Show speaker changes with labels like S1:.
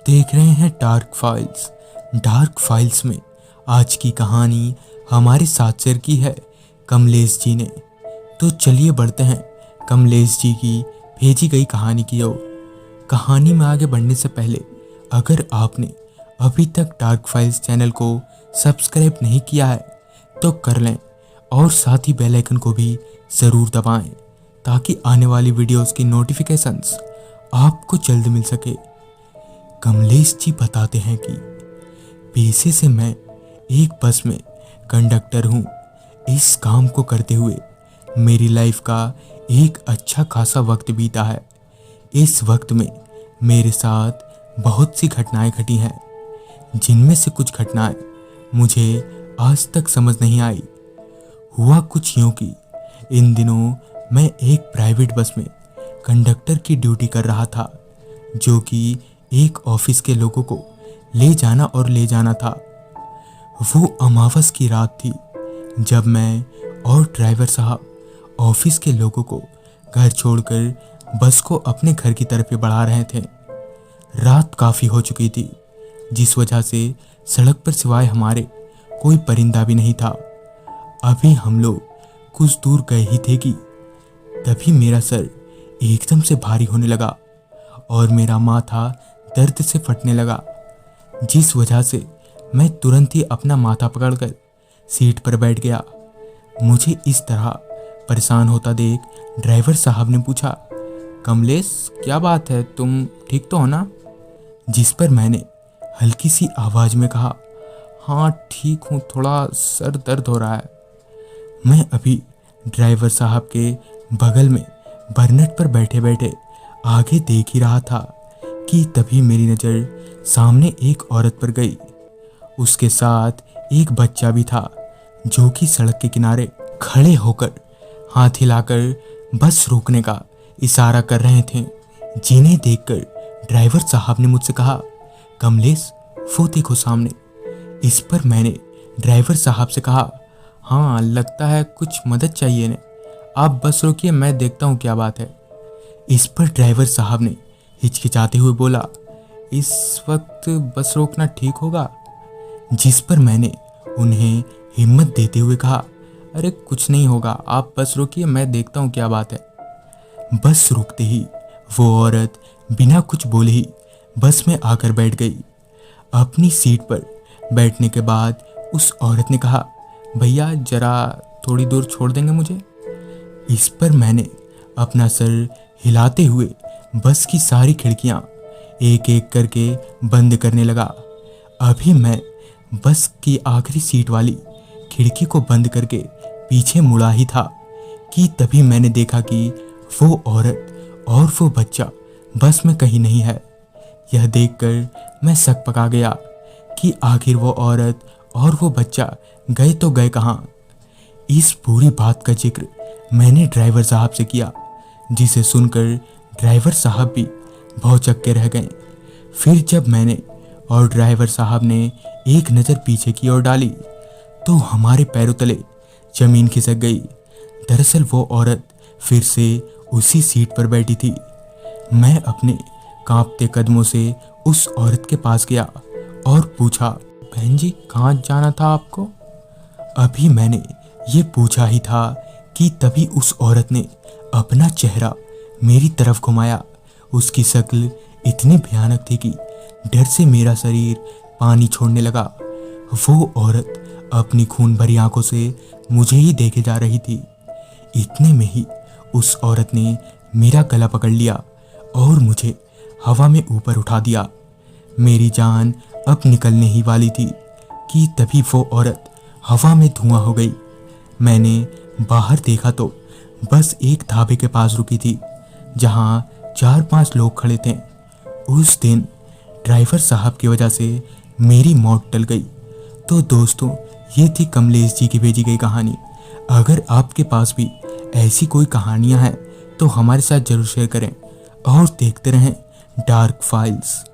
S1: देख रहे हैं डार्क फाइल्स। डार्क फाइल्स में आज की कहानी हमारे साथ शेयर की है कमलेश जी ने। तो चलिए बढ़ते हैं कमलेश जी की भेजी गई कहानी की ओर। कहानी में आगे बढ़ने से पहले अगर आपने अभी तक डार्क फाइल्स चैनल को सब्सक्राइब नहीं किया है तो कर लें और साथ ही बेल आइकन को भी ज़रूर दबाएं ताकि आने वाली वीडियोस की नोटिफिकेशंस आपको जल्द मिल सके। कमलेश जी बताते हैं कि पेशे से मैं एक बस में कंडक्टर हूँ। इस काम को करते हुए मेरी लाइफ का एक अच्छा खासा वक्त बीता है। इस वक्त में मेरे साथ बहुत सी घटनाएं घटी हैं, जिनमें से कुछ घटनाएं मुझे आज तक समझ नहीं आई। हुआ कुछ यूँ कि इन दिनों मैं एक प्राइवेट बस में कंडक्टर की ड्यूटी कर रहा था, जो कि एक ऑफिस के लोगों को ले जाना और ले जाना था। वो अमावस की रात थी जब मैं और ड्राइवर साहब ऑफिस के लोगों को घर छोड़कर बस को अपने घर की तरफ बढ़ा रहे थे। रात काफ़ी हो चुकी थी, जिस वजह से सड़क पर सिवाय हमारे कोई परिंदा भी नहीं था। अभी हम लोग कुछ दूर गए ही थे कि तभी मेरा सर एकदम से भारी होने लगा और मेरा माथा दर्द से फटने लगा, जिस वजह से मैं तुरंत ही अपना माथा पकड़कर सीट पर बैठ गया। मुझे इस तरह परेशान होता देख ड्राइवर साहब ने पूछा, कमलेश क्या बात है, तुम ठीक तो हो ना? जिस पर मैंने हल्की सी आवाज़ में कहा, हाँ ठीक हूँ, थोड़ा सर दर्द हो रहा है। मैं अभी ड्राइवर साहब के बगल में बर्नेट पर बैठे बैठे आगे देख ही रहा था कि तभी मेरी नज़र सामने एक औरत पर गई। उसके साथ एक बच्चा भी था, जो कि सड़क के किनारे खड़े होकर हाथ हिलाकर बस रोकने का इशारा कर रहे थे, जिन्हें देखकर ड्राइवर साहब ने मुझसे कहा, कमलेश वो देखो सामने। इस पर मैंने ड्राइवर साहब से कहा, हाँ लगता है कुछ मदद चाहिए ने, आप बस रोकिए, मैं देखता हूँ क्या बात है। इस पर ड्राइवर साहब ने हिचकिचाते हुए बोला, इस वक्त बस रोकना ठीक होगा? जिस पर मैंने उन्हें हिम्मत देते हुए कहा, अरे कुछ नहीं होगा, आप बस रोकिए, मैं देखता हूँ क्या बात है। बस रुकते ही वो औरत बिना कुछ बोले ही बस में आकर बैठ गई। अपनी सीट पर बैठने के बाद उस औरत ने कहा, भैया जरा थोड़ी दूर छोड़ देंगे मुझे? इस पर मैंने अपना सर हिलाते हुए बस की सारी खिड़कियां एक एक करके बंद करने लगा। अभी मैं बस की आखिरी सीट वाली खिड़की को बंद करके पीछे मुड़ा ही था कि तभी मैंने देखा कि वो औरत और वो बच्चा बस में कहीं नहीं है। यह देखकर मैं शक पका गया कि आखिर वो औरत और वो बच्चा गए तो गए कहाँ। इस पूरी बात का जिक्र मैंने ड्राइवर साहब से किया, जिसे सुनकर ड्राइवर साहब भी भौचक्के के रह गए। फिर जब मैंने और ड्राइवर साहब ने एक नज़र पीछे की ओर डाली तो हमारे पैरों तले जमीन खिसक गई। दरअसल वो औरत फिर से उसी सीट पर बैठी थी। मैं अपने कांपते कदमों से उस औरत के पास गया और पूछा, बहन जी कहाँ जाना था आपको? अभी मैंने ये पूछा ही था कि तभी उस औरत ने अपना चेहरा मेरी तरफ घुमाया। उसकी शक्ल इतनी भयानक थी कि डर से मेरा शरीर पानी छोड़ने लगा। वो औरत अपनी खून भरी आंखों से मुझे ही देखे जा रही थी। इतने में ही उस औरत ने मेरा गला पकड़ लिया और मुझे हवा में ऊपर उठा दिया। मेरी जान अब निकलने ही वाली थी कि तभी वो औरत हवा में धुआं हो गई। मैंने बाहर देखा तो बस एक ढाबे के पास रुकी थी, जहां 4-5 लोग खड़े थे। उस दिन ड्राइवर साहब की वजह से मेरी मौत टल गई। तो दोस्तों, ये थी कमलेश जी की भेजी गई कहानी। अगर आपके पास भी ऐसी कोई कहानियां हैं तो हमारे साथ जरूर शेयर करें और देखते रहें डार्क फाइल्स।